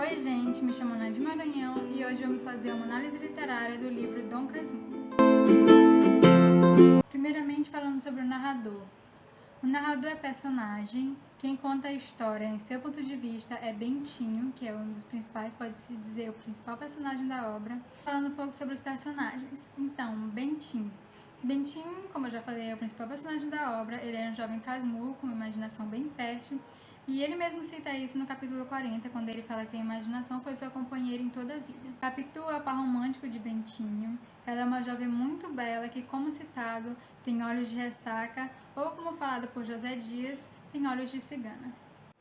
Oi gente, me chamo Nadia Maranhão e hoje vamos fazer uma análise literária do livro Dom Casmurro. Primeiramente falando sobre o narrador. O narrador é personagem, quem conta a história em seu ponto de vista é Bentinho, que é um dos principais, pode-se dizer o principal personagem da obra. Falando um pouco sobre os personagens. Então, Bentinho, como eu já falei, é o principal personagem da obra. Ele é um jovem casmurro com uma imaginação bem fértil. E ele mesmo cita isso no capítulo 40, quando ele fala que a imaginação foi sua companheira em toda a vida. Capitu é o par romântico de Bentinho. Ela é uma jovem muito bela que, como citado, tem olhos de ressaca, ou como falado por José Dias, tem olhos de cigana.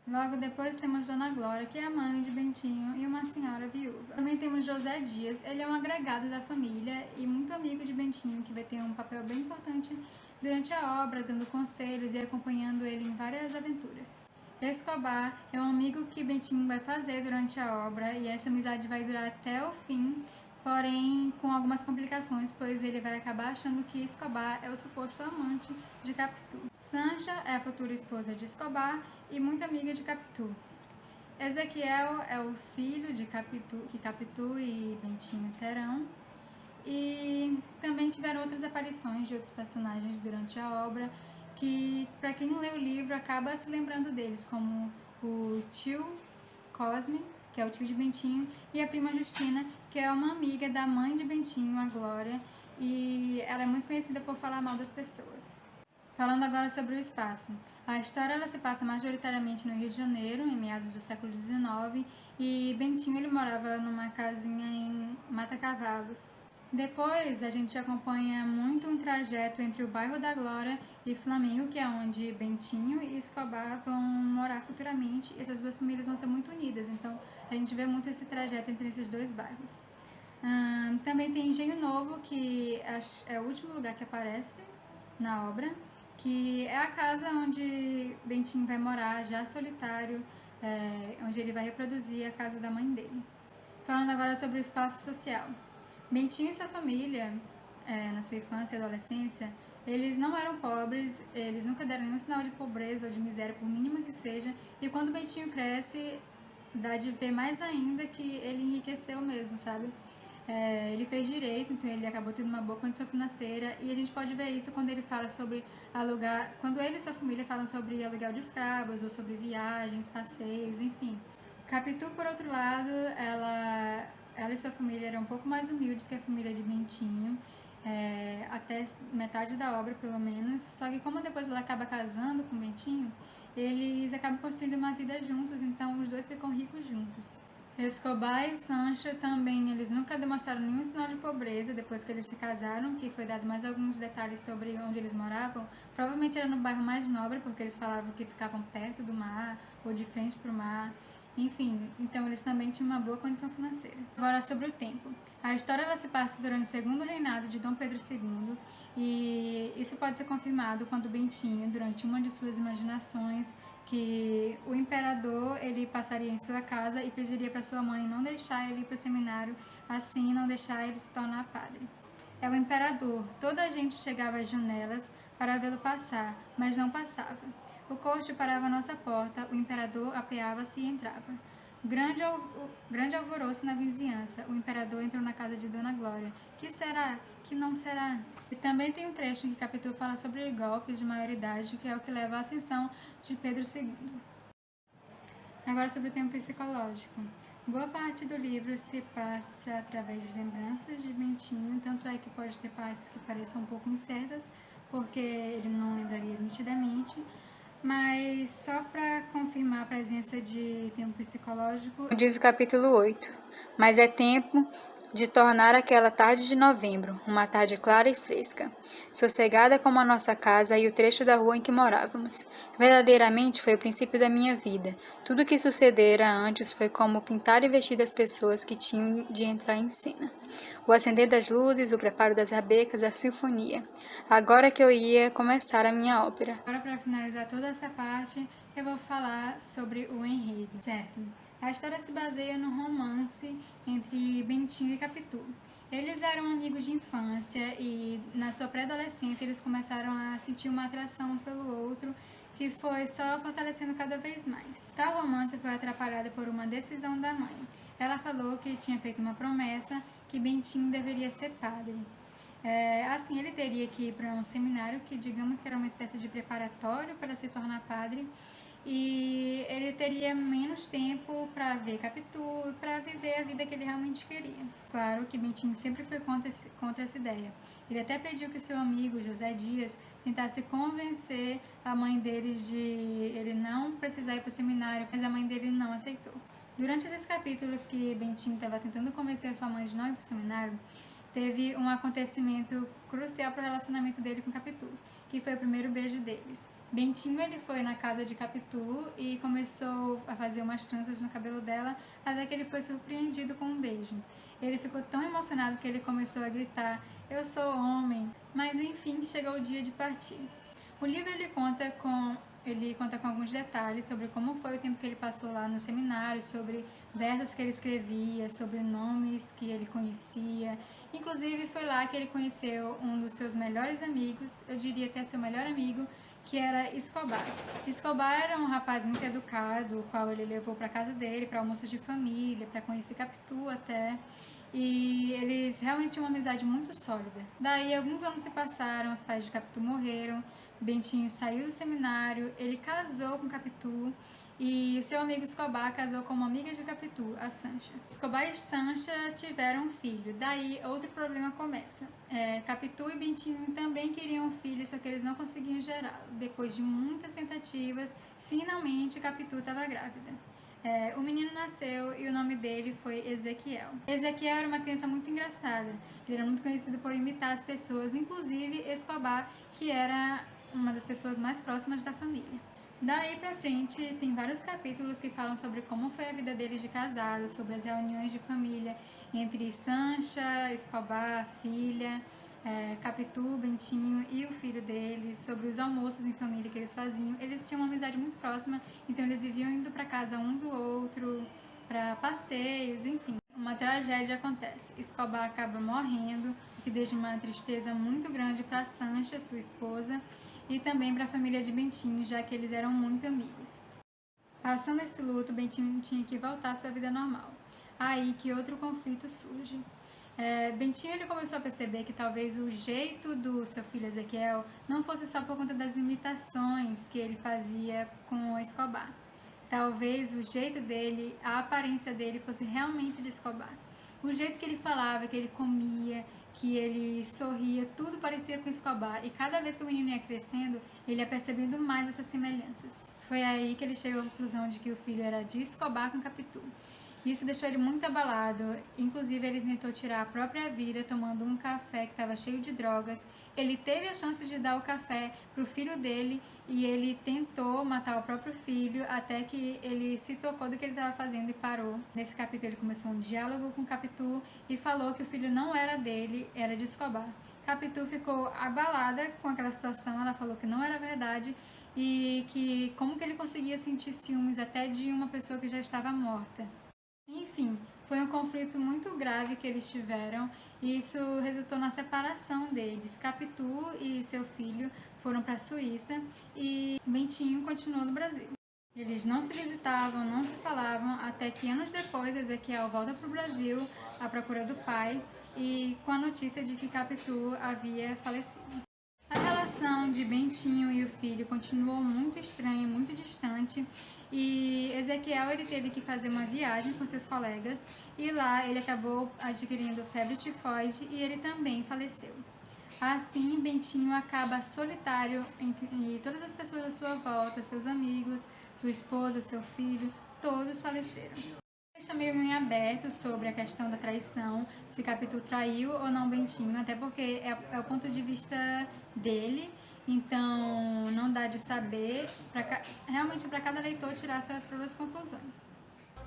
Logo depois temos Dona Glória, que é a mãe de Bentinho e uma senhora viúva. Também temos José Dias, ele é um agregado da família e muito amigo de Bentinho, que vai ter um papel bem importante durante a obra, dando conselhos e acompanhando ele em várias aventuras. Escobar é um amigo que Bentinho vai fazer durante a obra e essa amizade vai durar até o fim, porém com algumas complicações, pois ele vai acabar achando que Escobar é o suposto amante de Capitu. Sancha é a futura esposa de Escobar e muito amiga de Capitu. Ezequiel é o filho de Capitu, que Capitu e Bentinho terão. E também tiveram outras aparições de outros personagens durante a obra, que para quem lê o livro acaba se lembrando deles, como o tio Cosme, que é o tio de Bentinho, e a prima Justina, que é uma amiga da mãe de Bentinho, a Glória, e ela é muito conhecida por falar mal das pessoas. Falando agora sobre o espaço. A história ela se passa majoritariamente no Rio de Janeiro, em meados do século XIX, e Bentinho ele morava numa casinha em Mata Cavalos. Depois a gente acompanha muito um trajeto entre o bairro da Glória e Flamengo, que é onde Bentinho e Escobar vão morar futuramente, e essas duas famílias vão ser muito unidas, então a gente vê muito esse trajeto entre esses dois bairros. Também tem Engenho Novo, que é o último lugar que aparece na obra, que é a casa onde Bentinho vai morar, já solitário, onde ele vai reproduzir a casa da mãe dele. Falando agora sobre o espaço social. Bentinho e sua família, na sua infância e adolescência, eles não eram pobres, eles nunca deram nenhum sinal de pobreza ou de miséria, por mínima que seja, e quando Bentinho cresce, dá de ver mais ainda que ele enriqueceu mesmo, sabe? Ele fez direito, então ele acabou tendo uma boa condição financeira, e a gente pode ver isso quando ele fala sobre alugar, quando ele e sua família falam sobre aluguel de escravos, ou sobre viagens, passeios, enfim. Capitu, por outro lado, ela e sua família eram um pouco mais humildes que a família de Bentinho, até metade da obra, pelo menos. Só que como depois ela acaba casando com Bentinho, eles acabam construindo uma vida juntos, então os dois ficam ricos juntos. Escobar e Sancho também, eles nunca demonstraram nenhum sinal de pobreza depois que eles se casaram, que foi dado mais alguns detalhes sobre onde eles moravam. Provavelmente era no bairro mais nobre, porque eles falavam que ficavam perto do mar ou de frente para o mar. Enfim, então eles também tinham uma boa condição financeira. Agora sobre o tempo. A história ela se passa durante o segundo reinado de Dom Pedro II, e isso pode ser confirmado quando Bentinho, durante uma de suas imaginações, que o imperador ele passaria em sua casa e pediria para sua mãe não deixar ele ir para o seminário, assim não deixar ele se tornar padre. É o imperador. Toda a gente chegava às janelas para vê-lo passar, mas não passava. O coche parava à nossa porta, o imperador apeava-se e entrava. Grande alvoroço na vizinhança. O imperador entrou na casa de Dona Glória. Que será? Que não será? E também tem um trecho em que Capitu fala sobre golpes de maioridade, que é o que leva à ascensão de Pedro II. Agora sobre o tempo psicológico. Boa parte do livro se passa através de lembranças de Bentinho, tanto é que pode ter partes que pareçam um pouco incertas, porque ele não lembraria nitidamente, mas só para confirmar a presença de tempo psicológico, diz o capítulo 8, mas é tempo de tornar aquela tarde de novembro, uma tarde clara e fresca, sossegada como a nossa casa e o trecho da rua em que morávamos. Verdadeiramente foi o princípio da minha vida. Tudo o que sucedera antes foi como pintar e vestir as pessoas que tinham de entrar em cena. O acender das luzes, o preparo das rabecas, a sinfonia. Agora que eu ia começar a minha ópera. Agora, para finalizar toda essa parte, eu vou falar sobre o enredo, certo? A história se baseia no romance entre Bentinho e Capitu. Eles eram amigos de infância e, na sua pré-adolescência, eles começaram a sentir uma atração pelo outro, que foi só fortalecendo cada vez mais. Tal romance foi atrapalhado por uma decisão da mãe. Ela falou que tinha feito uma promessa que Bentinho deveria ser padre. Assim, ele teria que ir para um seminário que, digamos que era uma espécie de preparatório para se tornar padre, e ele teria menos tempo para ver Capitu e para viver a vida que ele realmente queria. Claro que Bentinho sempre foi contra essa ideia. Ele até pediu que seu amigo, José Dias, tentasse convencer a mãe dele de ele não precisar ir para o seminário, mas a mãe dele não aceitou. Durante esses capítulos que Bentinho estava tentando convencer a sua mãe de não ir para o seminário, teve um acontecimento crucial para o relacionamento dele com Capitu, que foi o primeiro beijo deles. Bentinho ele foi na casa de Capitu e começou a fazer umas tranças no cabelo dela, até que ele foi surpreendido com um beijo. Ele ficou tão emocionado que ele começou a gritar: "Eu sou homem!" Mas enfim, chegou o dia de partir. O livro ele conta com alguns detalhes sobre como foi o tempo que ele passou lá no seminário, sobre versos que ele escrevia, sobre nomes que ele conhecia. Inclusive foi lá que ele conheceu um dos seus melhores amigos, eu diria até seu melhor amigo, que era Escobar. Escobar era um rapaz muito educado, o qual ele levou para casa dele, para almoços de família, para conhecer Capitu até. E eles realmente tinham uma amizade muito sólida. Daí alguns anos se passaram, os pais de Capitu morreram, Bentinho saiu do seminário, ele casou com Capitu e o seu amigo Escobar casou com uma amiga de Capitu, a Sancha. Escobar e Sancha tiveram um filho, daí outro problema começa. Capitu e Bentinho também queriam um filho, só que eles não conseguiam gerá-lo. Depois de muitas tentativas, finalmente Capitu estava grávida. O menino nasceu e o nome dele foi Ezequiel. Ezequiel era uma criança muito engraçada, ele era muito conhecido por imitar as pessoas, inclusive Escobar, que era uma das pessoas mais próximas da família. Daí pra frente tem vários capítulos que falam sobre como foi a vida deles de casado, sobre as reuniões de família entre Sancha, Escobar, a filha, Capitu, Bentinho e o filho deles, sobre os almoços em família que eles faziam. Eles tinham uma amizade muito próxima, então eles viviam indo para casa um do outro, para passeios, enfim. Uma tragédia acontece. Escobar acaba morrendo, o que deixa uma tristeza muito grande para Sancha, sua esposa, e também para a família de Bentinho, já que eles eram muito amigos. Passando esse luto, Bentinho tinha que voltar à sua vida normal. Aí que outro conflito surge. Bentinho ele começou a perceber que talvez o jeito do seu filho Ezequiel não fosse só por conta das imitações que ele fazia com Escobar. Talvez o jeito dele, a aparência dele fosse realmente de Escobar. O jeito que ele falava, que ele comia, que ele sorria, tudo parecia com Escobar. E cada vez que o menino ia crescendo, ele ia percebendo mais essas semelhanças. Foi aí que ele chegou à conclusão de que o filho era de Escobar com Capitu. Isso deixou ele muito abalado, inclusive ele tentou tirar a própria vida tomando um café que estava cheio de drogas. Ele teve a chance de dar o café para o filho dele e ele tentou matar o próprio filho até que ele se tocou do que ele estava fazendo e parou. Nesse capítulo ele começou um diálogo com Capitu e falou que o filho não era dele, era de Escobar. Capitu ficou abalada com aquela situação, ela falou que não era verdade e que como que ele conseguia sentir ciúmes até de uma pessoa que já estava morta. Enfim, foi um conflito muito grave que eles tiveram e isso resultou na separação deles. Capitu e seu filho foram para a Suíça e Bentinho continuou no Brasil. Eles não se visitavam, não se falavam, até que anos depois Ezequiel volta para o Brasil à procura do pai e com a notícia de que Capitu havia falecido. A relação de Bentinho e o filho continuou muito estranha, muito distante, e Ezequiel ele teve que fazer uma viagem com seus colegas e lá ele acabou adquirindo febre tifoide e ele também faleceu. Assim, Bentinho acaba solitário e todas as pessoas à sua volta, seus amigos, sua esposa, seu filho, todos faleceram. Deixa meio em aberto sobre a questão da traição, se Capitu traiu ou não Bentinho, até porque é o ponto de vista dele, então não dá de saber, realmente para cada leitor tirar suas próprias conclusões.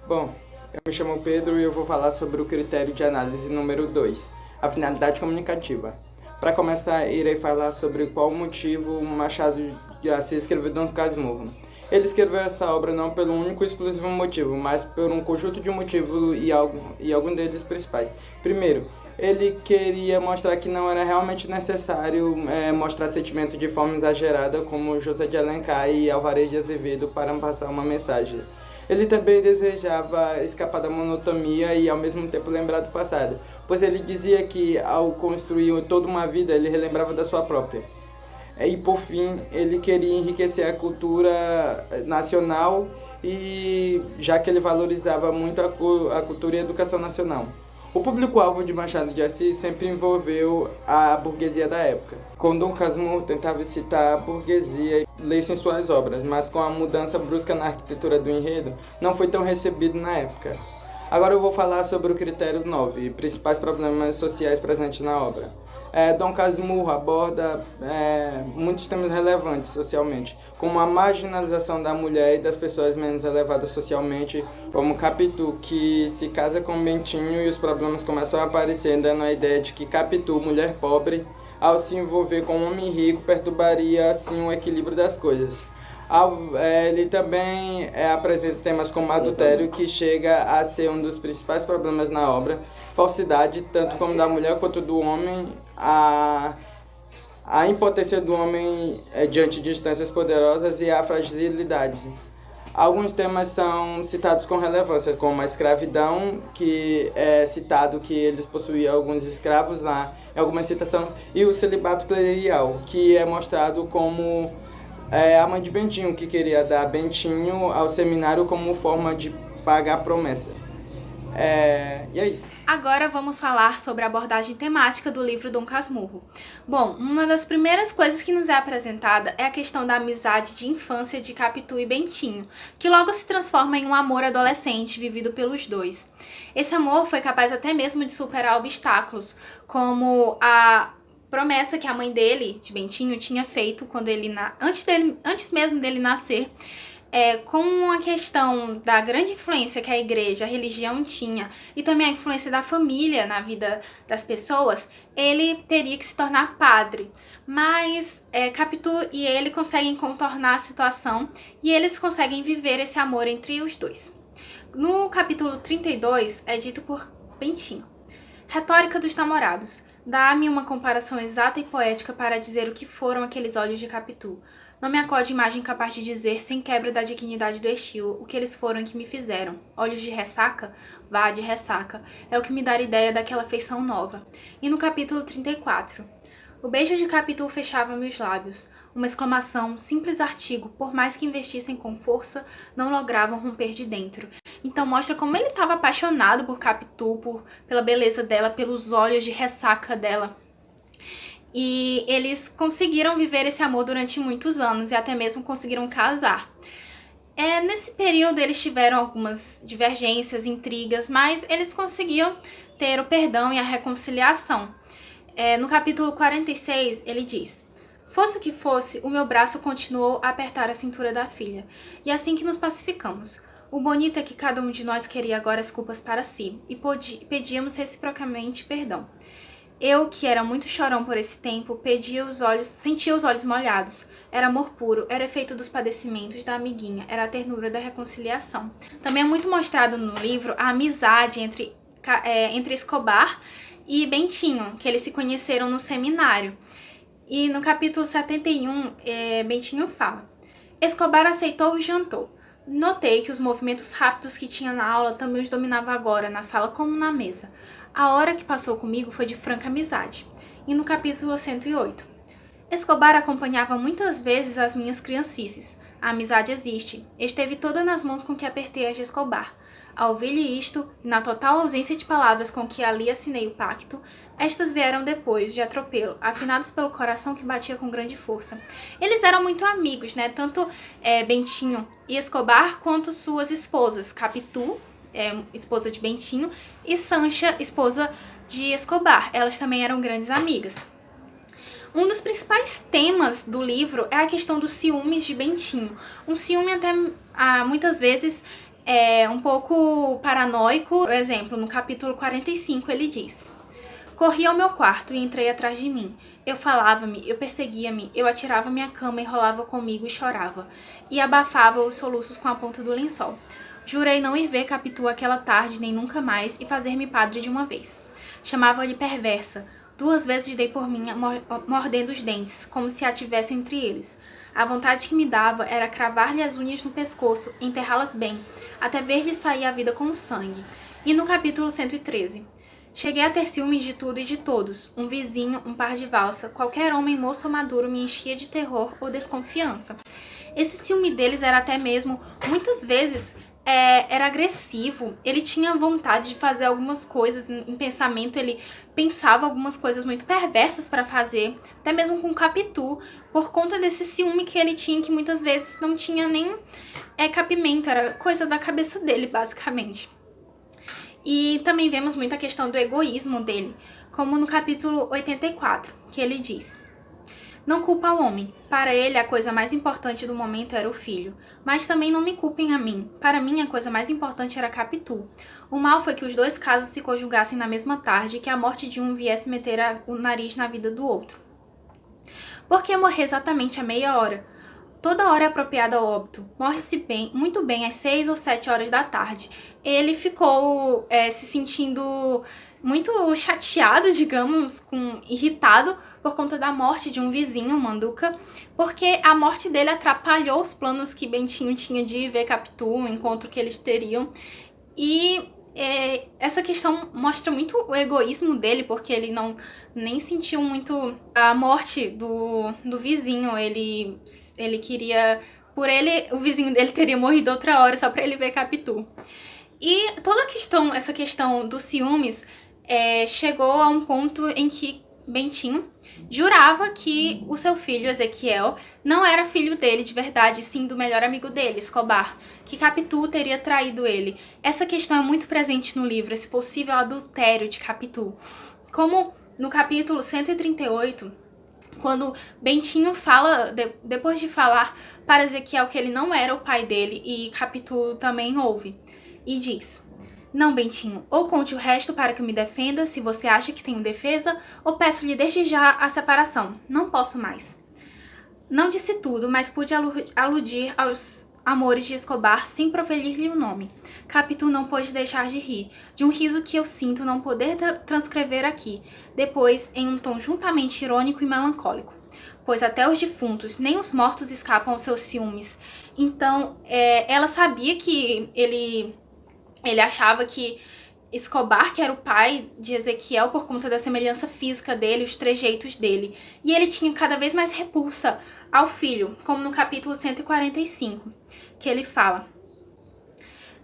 Bom, eu me chamo Pedro e eu vou falar sobre o critério de análise número 2, a finalidade comunicativa. Para começar, irei falar sobre qual motivo Machado de Assis escreveu Dom Casmurro. Ele escreveu essa obra não pelo único e exclusivo motivo, mas por um conjunto de motivos e algum deles principais. Primeiro, ele queria mostrar que não era realmente necessário mostrar sentimento de forma exagerada, como José de Alencar e Álvares de Azevedo, para passar uma mensagem. Ele também desejava escapar da monotonia e ao mesmo tempo lembrar do passado, pois ele dizia que ao construir toda uma vida ele relembrava da sua própria. E por fim, ele queria enriquecer a cultura nacional, e já que ele valorizava muito a cultura e a educação nacional. O público-alvo de Machado de Assis sempre envolveu a burguesia da época. Com Dom Casmurro tentava excitar a burguesia e lesse em suas obras, mas com a mudança brusca na arquitetura do enredo, não foi tão recebido na época. Agora eu vou falar sobre o critério 9, principais problemas sociais presentes na obra. Dom Casmurro aborda muitos temas relevantes socialmente, como a marginalização da mulher e das pessoas menos elevadas socialmente, como Capitu, que se casa com Bentinho e os problemas começam a aparecer, dando a ideia de que Capitu, mulher pobre, ao se envolver com um homem rico, perturbaria assim o equilíbrio das coisas. Ele também apresenta temas como adultério, que chega a ser um dos principais problemas na obra, falsidade, tanto como da mulher quanto do homem, a impotência do homem diante de instâncias poderosas e a fragilidade. Alguns temas são citados com relevância, como a escravidão, que é citado que eles possuíam alguns escravos lá, em alguma citação, e o celibato clerical, que é mostrado como a mãe de Bentinho, que queria dar Bentinho ao seminário como forma de pagar a promessa. E é isso. Agora vamos falar sobre a abordagem temática do livro Dom Casmurro. Bom, uma das primeiras coisas que nos é apresentada é a questão da amizade de infância de Capitu e Bentinho, que logo se transforma em um amor adolescente vivido pelos dois. Esse amor foi capaz até mesmo de superar obstáculos, como a promessa que a mãe dele, de Bentinho, tinha feito quando antes mesmo dele nascer, com a questão da grande influência que a igreja, a religião tinha, e também a influência da família na vida das pessoas, ele teria que se tornar padre. Mas Capitu e ele conseguem contornar a situação e eles conseguem viver esse amor entre os dois. No capítulo 32 é dito por Bentinho: retórica dos namorados. Dá-me uma comparação exata e poética para dizer o que foram aqueles olhos de Capitu. Não me acode imagem capaz de dizer, sem quebra da dignidade do estilo, o que eles foram e que me fizeram. Olhos de ressaca? Vá de ressaca. É o que me dá ideia daquela feição nova. E no capítulo 34. O beijo de Capitu fechava-me os lábios. Uma exclamação, simples artigo, por mais que investissem com força, não logravam romper de dentro. Então mostra como ele estava apaixonado por Capitu, pela beleza dela, pelos olhos de ressaca dela. E eles conseguiram viver esse amor durante muitos anos e até mesmo conseguiram casar. Nesse período eles tiveram algumas divergências, intrigas, mas eles conseguiam ter o perdão e a reconciliação. No capítulo 46 ele diz: fosse o que fosse, o meu braço continuou a apertar a cintura da filha, e assim que nos pacificamos. O bonito é que cada um de nós queria agora as culpas para si, e pedíamos reciprocamente perdão. Eu, que era muito chorão por esse tempo, sentia os olhos molhados. Era amor puro, era efeito dos padecimentos da amiguinha, era a ternura da reconciliação. Também é muito mostrado no livro a amizade entre Escobar e Bentinho, que eles se conheceram no seminário. E no capítulo 71, Bentinho fala: Escobar aceitou e jantou. Notei que os movimentos rápidos que tinha na aula também os dominava agora, na sala como na mesa. A hora que passou comigo foi de franca amizade. E no capítulo 108. Escobar acompanhava muitas vezes as minhas criancices. A amizade existe. Esteve toda nas mãos com que apertei a de Escobar. Ao ouvir-lhe isto, e na total ausência de palavras com que ali assinei o pacto, estas vieram depois, de atropelo, afinadas pelo coração que batia com grande força. Eles eram muito amigos, né? Tanto Bentinho e Escobar, quanto suas esposas, Capitu, esposa de Bentinho, e Sancha, esposa de Escobar. Elas também eram grandes amigas. Um dos principais temas do livro é a questão dos ciúmes de Bentinho. Um ciúme até, muitas vezes, um pouco paranoico. Por exemplo, no capítulo 45 ele diz: Corri ao meu quarto e entrei atrás de mim. Eu falava-me, eu perseguia-me, eu atirava minha cama e rolava comigo e chorava. E abafava os soluços com a ponta do lençol. Jurei não ir ver Capitu aquela tarde nem nunca mais e fazer-me padre de uma vez. Chamava-lhe perversa. 2 vezes dei por mim mordendo os dentes, como se a tivesse entre eles. A vontade que me dava era cravar-lhe as unhas no pescoço, enterrá-las bem, até ver-lhe sair a vida com o sangue. E no capítulo 113. Cheguei a ter ciúmes de tudo e de todos. Um vizinho, um par de valsa, qualquer homem moço ou maduro me enchia de terror ou desconfiança. Esse ciúme deles era até mesmo, muitas vezes, era agressivo. Ele tinha vontade de fazer algumas coisas em pensamento, ele pensava algumas coisas muito perversas para fazer, até mesmo com Capitu, por conta desse ciúme que ele tinha, que muitas vezes não tinha nem cabimento, era coisa da cabeça dele, basicamente. E também vemos muito a questão do egoísmo dele, como no capítulo 84, que ele diz: não culpa o homem. Para ele, a coisa mais importante do momento era o filho. Mas também não me culpem a mim. Para mim, a coisa mais importante era Capitu. O mal foi que os 2 casos se conjugassem na mesma tarde e que a morte de um viesse meter o nariz na vida do outro. Por que morrer exatamente a meia hora? Toda hora é apropriada ao óbito. Morre-se bem, muito bem às 6 ou 7 horas da tarde. Ele ficou se sentindo muito chateado, digamos, irritado por conta da morte de um vizinho, Manduca, porque a morte dele atrapalhou os planos que Bentinho tinha de ver Capitu, o encontro que eles teriam. E essa questão mostra muito o egoísmo dele, porque ele nem sentiu muito a morte do vizinho. Ele queria... Por ele, o vizinho dele teria morrido outra hora só pra ele ver Capitu. E toda essa questão dos ciúmes chegou a um ponto em que Bentinho jurava que o seu filho, Ezequiel, não era filho dele de verdade, sim do melhor amigo dele, Escobar, que Capitu teria traído ele. Essa questão é muito presente no livro, esse possível adultério de Capitu. Como no capítulo 138, quando Bentinho fala, depois de falar para Ezequiel que ele não era o pai dele, e Capitu também ouve, e diz: não, Bentinho, ou conte o resto para que eu me defenda, se você acha que tenho defesa, ou peço-lhe desde já a separação. Não posso mais. Não disse tudo, mas pude aludir aos amores de Escobar sem proferir-lhe o nome. Capitu não pôde deixar de rir, de um riso que eu sinto não poder transcrever aqui, depois em um tom juntamente irônico e melancólico. Pois até os defuntos, nem os mortos escapam aos seus ciúmes. Então, ela sabia que ele achava que Escobar, que era o pai de Ezequiel, por conta da semelhança física dele, os trejeitos dele. E ele tinha cada vez mais repulsa ao filho, como no capítulo 145, que ele fala: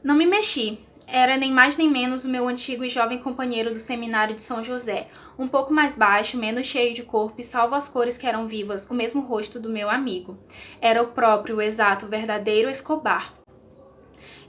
não me mexi. Era nem mais nem menos o meu antigo e jovem companheiro do seminário de São José, um pouco mais baixo, menos cheio de corpo e salvo as cores que eram vivas, o mesmo rosto do meu amigo. Era o próprio, o exato, o verdadeiro Escobar.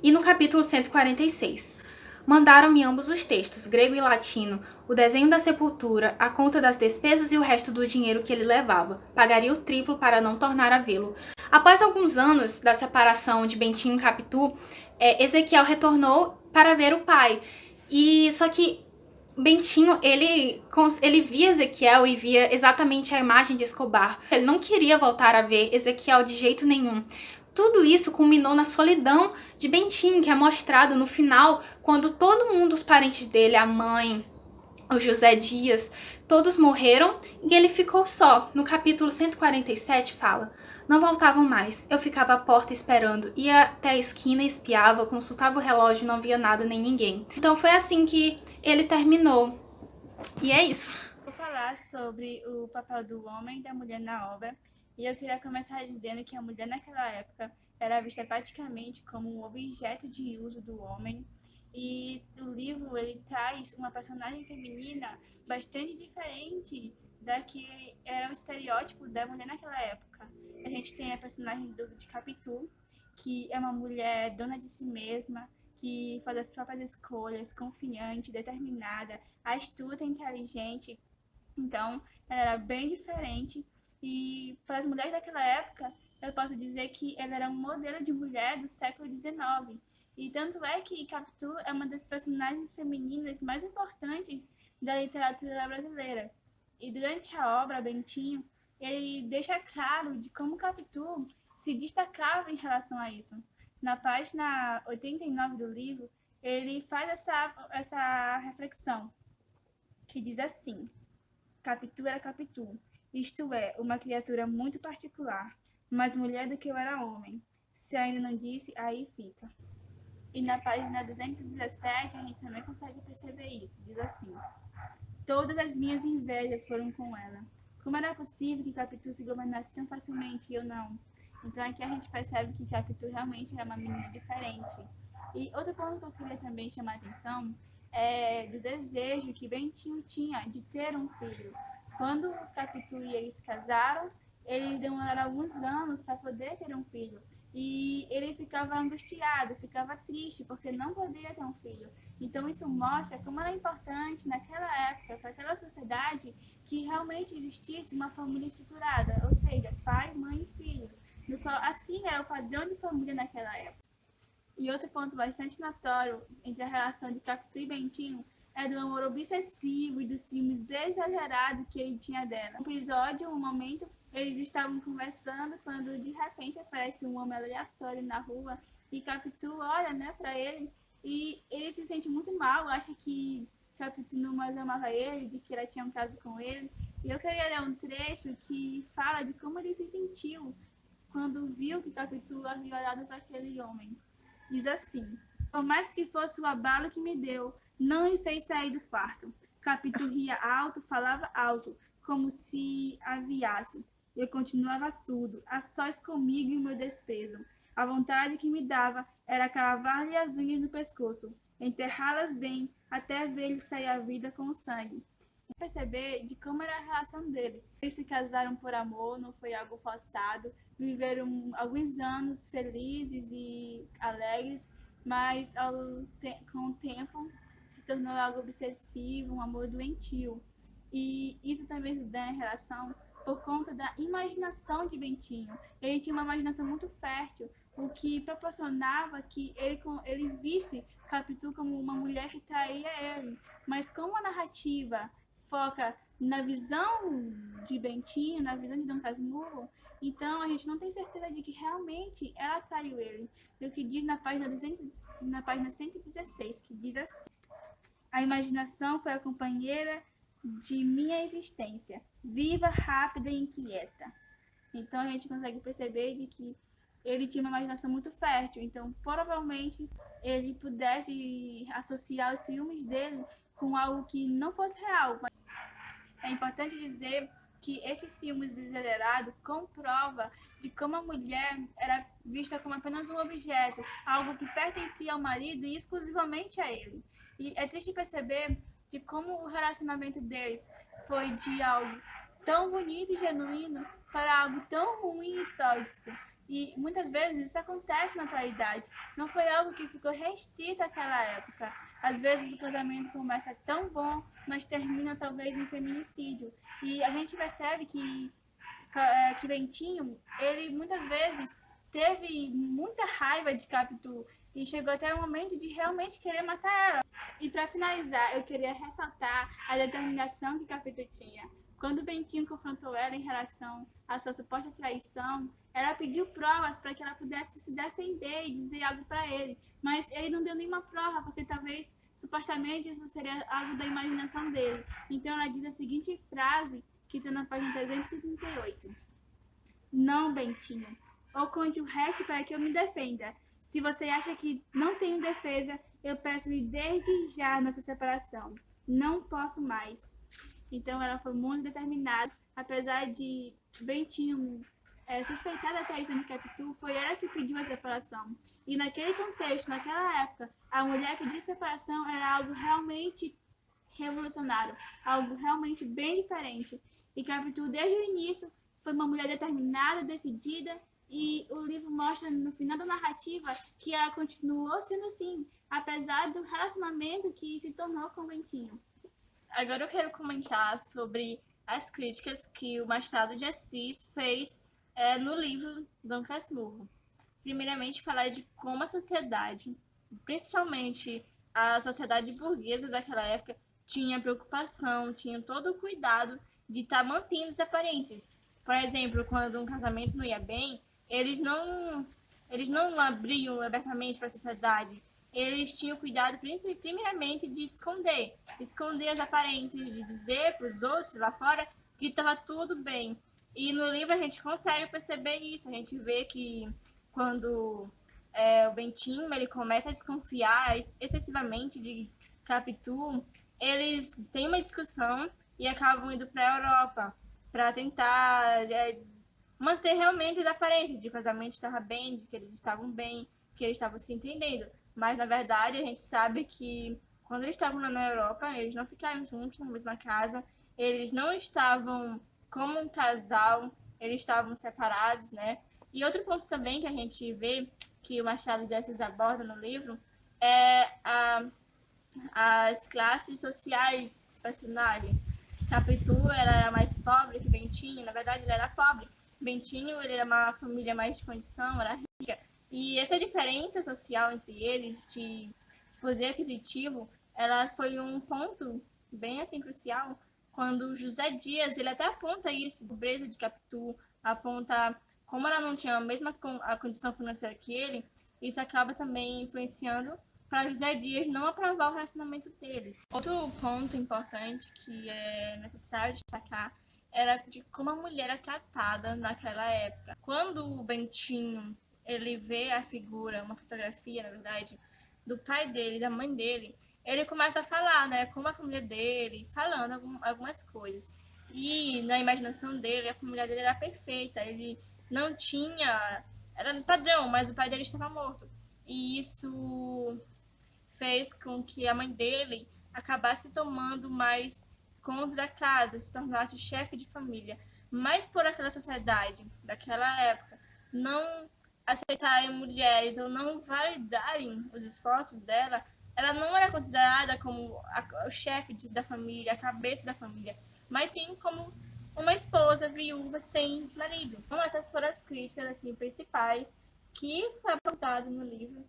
E no capítulo 146, mandaram-me ambos os textos, grego e latino, o desenho da sepultura, a conta das despesas e o resto do dinheiro que ele levava. Pagaria o triplo para não tornar a vê-lo. Após alguns anos da separação de Bentinho e Capitu, Ezequiel retornou para ver o pai. E só que Bentinho, ele via Ezequiel e via exatamente a imagem de Escobar. Ele não queria voltar a ver Ezequiel de jeito nenhum. Tudo isso culminou na solidão de Bentinho, que é mostrado no final, quando todo mundo, os parentes dele, a mãe, o José Dias, todos morreram e ele ficou só. No capítulo 147 fala: não voltavam mais, eu ficava à porta esperando, ia até a esquina, espiava, consultava o relógio e não via nada nem ninguém. Então foi assim que ele terminou. E é isso. Vou falar sobre o papel do homem e da mulher na obra. E eu queria começar dizendo que a mulher naquela época era vista praticamente como um objeto de uso do homem. E o livro ele traz uma personagem feminina bastante diferente da que era o estereótipo da mulher naquela época. A gente tem a personagem de Capitu, que é uma mulher dona de si mesma, que faz as próprias escolhas, confiante, determinada, astuta, inteligente. Então, ela era bem diferente. E para as mulheres daquela época, eu posso dizer que ela era um modelo de mulher do século XIX. E tanto é que Capitu é uma das personagens femininas mais importantes da literatura brasileira. E durante a obra, Bentinho, ele deixa claro de como Capitu se destacava em relação a isso. Na página 89 do livro, ele faz essa reflexão, que diz assim: Capitu era Capitu, isto é, uma criatura muito particular, mais mulher do que eu era homem. Se ainda não disse, aí fica. E na página 217 a gente também consegue perceber isso. Diz assim: todas as minhas invejas foram com ela. Como era possível que Capitu se governasse tão facilmente e eu não? Então aqui a gente percebe que Capitu realmente era uma menina diferente. E outro ponto que eu queria também chamar a atenção é do desejo que Bentinho tinha de ter um filho. Quando Capitu e ele se casaram, eles demoraram alguns anos para poder ter um filho. E ele ficava angustiado, ficava triste, porque não poderia ter um filho. Então isso mostra como era importante naquela época, para aquela sociedade, que realmente existisse uma família estruturada, ou seja, pai, mãe e filho. No qual, assim era o padrão de família naquela época. E outro ponto bastante notório entre a relação de Capitu e Bentinho é do amor obsessivo e dos ciúmes exagerados que ele tinha dela. No episódio, um momento, eles estavam conversando quando de repente aparece um homem aleatório na rua e Capitu olha, né, para ele e ele se sente muito mal, acha que Capitu não mais amava ele, de que ela tinha um caso com ele. E eu queria ler um trecho que fala de como ele se sentiu quando viu que Capitu havia olhado para aquele homem. Diz assim: por mais que fosse o abalo que me deu, não me fez sair do quarto. Capitu ria alto, falava alto, como se aviasse. Eu continuava surdo, a sós comigo e o meu desprezo. A vontade que me dava era cravar-lhe as unhas no pescoço, enterrá-las bem, até ver-lhe sair a vida com o sangue. E perceber de como era a relação deles. Eles se casaram por amor, não foi algo forçado, viveram alguns anos felizes e alegres, mas com o tempo se tornou algo obsessivo, um amor doentio. E isso também se dá em relação por conta da imaginação de Bentinho. Ele tinha uma imaginação muito fértil, o que proporcionava que ele visse Capitu como uma mulher que traía ele. Mas como a narrativa foca na visão de Bentinho, na visão de Dom Casmurro, então a gente não tem certeza de que realmente ela traiu ele. E o que diz na página 116, que diz assim: a imaginação foi a companheira de minha existência, viva, rápida e inquieta. Então a gente consegue perceber de que ele tinha uma imaginação muito fértil, então provavelmente ele pudesse associar os ciúmes dele com algo que não fosse real. É importante dizer que esses ciúmes exagerados comprova de como a mulher era vista como apenas um objeto, algo que pertencia ao marido e exclusivamente a ele. E é triste perceber de como o relacionamento deles foi de algo tão bonito e genuíno para algo tão ruim e tóxico. E muitas vezes isso acontece na atualidade. Não foi algo que ficou restrito àquela época. Às vezes o casamento começa tão bom, mas termina talvez em feminicídio. E a gente percebe que Bentinho, ele muitas vezes teve muita raiva de Capitu e chegou até o momento de realmente querer matar ela. E para finalizar, eu queria ressaltar a determinação que Capitu tinha. Quando Bentinho confrontou ela em relação à sua suposta traição, ela pediu provas para que ela pudesse se defender e dizer algo para ele. Mas ele não deu nenhuma prova, porque talvez, supostamente, isso seria algo da imaginação dele. Então ela diz a seguinte frase, que está na página 338. Não, Bentinho, ou conte o resto para que eu me defenda. Se você acha que não tenho defesa, eu peço-lhe desde já nossa separação. Não posso mais. Então ela foi muito determinada, apesar de Bentinho suspeitar da traição de Capitu, foi ela que pediu a separação. E naquele contexto, naquela época, a mulher pedir separação era algo realmente revolucionário, algo realmente bem diferente. E Capitu, desde o início, foi uma mulher determinada, decidida, e o livro mostra no final da narrativa que ela continuou sendo assim, apesar do relacionamento que se tornou com Bentinho. Agora eu quero comentar sobre as críticas que o Machado de Assis fez no livro Dom Casmurro. Primeiramente, falar de como a sociedade principalmente a sociedade burguesa daquela época, tinha preocupação, tinha todo o cuidado de estar mantendo as aparências. Por exemplo, quando um casamento não ia bem, eles não abriam abertamente para a sociedade. Eles tinham cuidado, primeiramente, de esconder as aparências, de dizer para os outros lá fora que estava tudo bem. E no livro a gente consegue perceber isso. A gente vê que quando o Bentinho ele começa a desconfiar excessivamente de Capitu, eles têm uma discussão e acabam indo para a Europa para tentar manter realmente as aparências de que o casamento estava bem, de que eles estavam bem, que eles estavam se entendendo. Mas na verdade a gente sabe que quando eles estavam lá na Europa, eles não ficaram juntos na mesma casa, eles não estavam como um casal, eles estavam separados, né? E outro ponto também que a gente vê que o Machado de Assis aborda no livro é as classes sociais dos personagens. Capitu era mais pobre que Bentinho, na verdade ele era pobre. Bentinho ele era uma família mais de condição, era rica. E essa diferença social entre eles, de poder aquisitivo, ela foi um ponto bem assim crucial quando José Dias, ele até aponta isso, a pobreza de Capitu, aponta como ela não tinha a mesma a condição financeira que ele, isso acaba também influenciando para José Dias não aprovar o relacionamento deles. Outro ponto importante que é necessário destacar era de como a mulher é tratada naquela época. Quando o Bentinho ele vê a figura, uma fotografia, na verdade, do pai dele, da mãe dele, ele começa a falar, né, como a família dele, falando algumas coisas. E na imaginação dele, a família dele era perfeita, ele não tinha, era padrão, mas o pai dele estava morto. E isso fez com que a mãe dele acabasse tomando mais conta da casa, se tornasse chefe de família. Mas por aquela sociedade daquela época não aceitarem mulheres ou não validarem os esforços dela, ela não era considerada como o chefe da família, a cabeça da família, mas sim como uma esposa viúva sem marido. Então, essas foram as críticas assim, principais que foi apontado no livro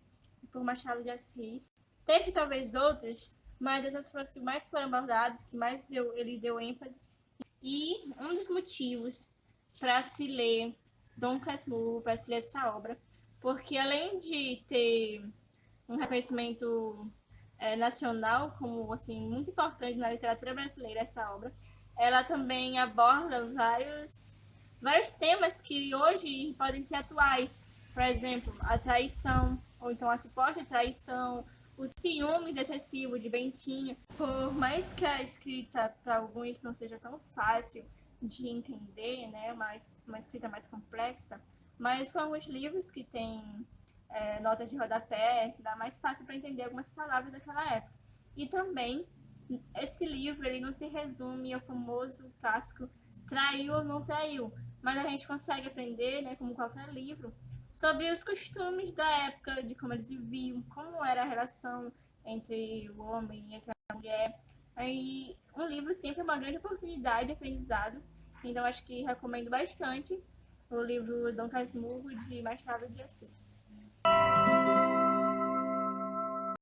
por Machado de Assis. Teve talvez outras, mas essas foram as que mais foram abordadas, que mais ele deu ênfase. E um dos motivos para se ler Dom Casmurro, para se ler essa obra, porque além de ter um reconhecimento nacional como assim muito importante na literatura brasileira, essa obra, ela também aborda vários temas que hoje podem ser atuais. Por exemplo, a traição, ou então a suposta traição, o ciúme excessivo de Bentinho. Por mais que a escrita para alguns não seja tão fácil de entender, né, uma escrita mais complexa, mas com alguns livros que têm notas de rodapé, dá mais fácil para entender algumas palavras daquela época. E também, esse livro ele não se resume ao famoso clássico traiu ou não traiu, mas a gente consegue aprender, né, como qualquer livro, sobre os costumes da época, de como eles viviam, como era a relação entre o homem e entre a mulher. Aí, um livro sempre é uma grande oportunidade de aprendizado, então acho que recomendo bastante o livro Dom Casmurro, de Machado de Assis.